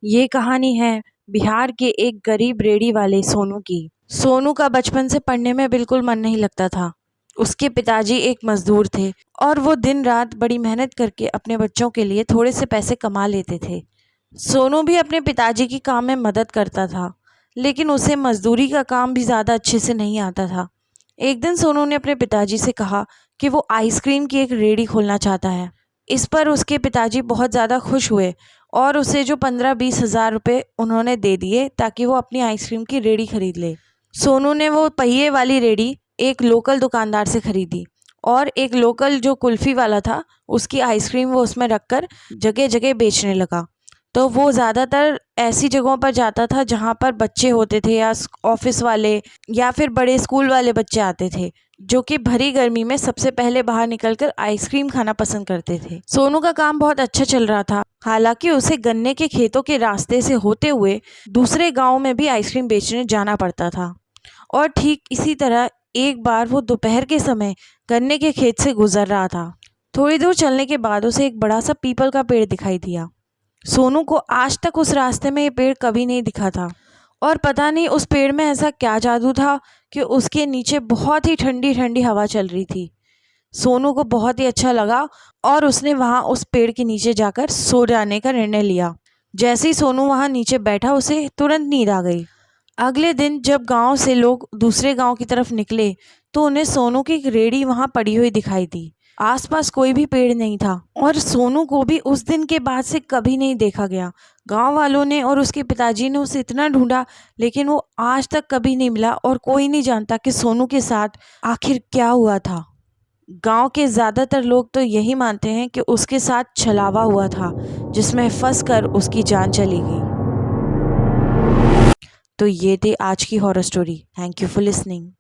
ये कहानी है बिहार के एक गरीब रेहड़ी वाले सोनू की। सोनू का बचपन से पढ़ने में बिल्कुल मन नहीं लगता था। उसके पिताजी एक मजदूर थे और वो दिन रात बड़ी मेहनत करके अपने बच्चों के लिए थोड़े से पैसे कमा लेते थे। सोनू भी अपने पिताजी की काम में मदद करता था, लेकिन उसे मजदूरी का काम भी ज़्यादा अच्छे से नहीं आता था। एक दिन सोनू ने अपने पिताजी से कहा कि वो आइसक्रीम की एक रेहड़ी खोलना चाहता है। इस पर उसके पिताजी बहुत ज़्यादा खुश हुए और उसे जो 15-20 हज़ार रुपये उन्होंने दे दिए ताकि वो अपनी आइसक्रीम की रेहड़ी खरीद ले। सोनू ने वो पहिए वाली रेहड़ी एक लोकल दुकानदार से खरीदी और एक लोकल जो कुल्फ़ी वाला था उसकी आइसक्रीम वो उसमें रखकर जगह जगह बेचने लगा। तो वो ज़्यादातर ऐसी जगहों पर जाता था जहाँ पर बच्चे होते थे या ऑफिस वाले या फिर बड़े स्कूल वाले बच्चे आते थे, जो कि भरी गर्मी में सबसे पहले बाहर निकलकर आइसक्रीम खाना पसंद करते थे। सोनू का काम बहुत अच्छा चल रहा था। हालांकि उसे गन्ने के खेतों के रास्ते से होते हुए दूसरे गांव में भी आइसक्रीम बेचने जाना पड़ता था। और ठीक इसी तरह एक बार वो दोपहर के समय गन्ने के खेत से गुजर रहा था। थोड़ी दूर चलने के बाद उसे एक बड़ा सा पीपल का पेड़ दिखाई दिया। सोनू को आज तक उस रास्ते में ये पेड़ कभी नहीं दिखा था और पता नहीं उस पेड़ में ऐसा क्या जादू था कि उसके नीचे बहुत ही ठंडी ठंडी हवा चल रही थी। सोनू को बहुत ही अच्छा लगा और उसने वहाँ उस पेड़ के नीचे जाकर सो जाने का निर्णय लिया। जैसे ही सोनू वहाँ नीचे बैठा उसे तुरंत नींद आ गई। अगले दिन जब गांव से लोग दूसरे गांव की तरफ निकले तो उन्हें सोनू की एक रेहड़ी वहाँ पड़ी हुई दिखाई दी। आसपास कोई भी पेड़ नहीं था और सोनू को भी उस दिन के बाद से कभी नहीं देखा गया। गांव वालों ने और उसके पिताजी ने उसे इतना ढूंढा, लेकिन वो आज तक कभी नहीं मिला और कोई नहीं जानता कि सोनू के साथ आखिर क्या हुआ था। गांव के ज़्यादातर लोग तो यही मानते हैं कि उसके साथ छलावा हुआ था, जिसमें फंसकर उसकी जान चली गई। तो ये थी आज की horror story. Thank you for listening.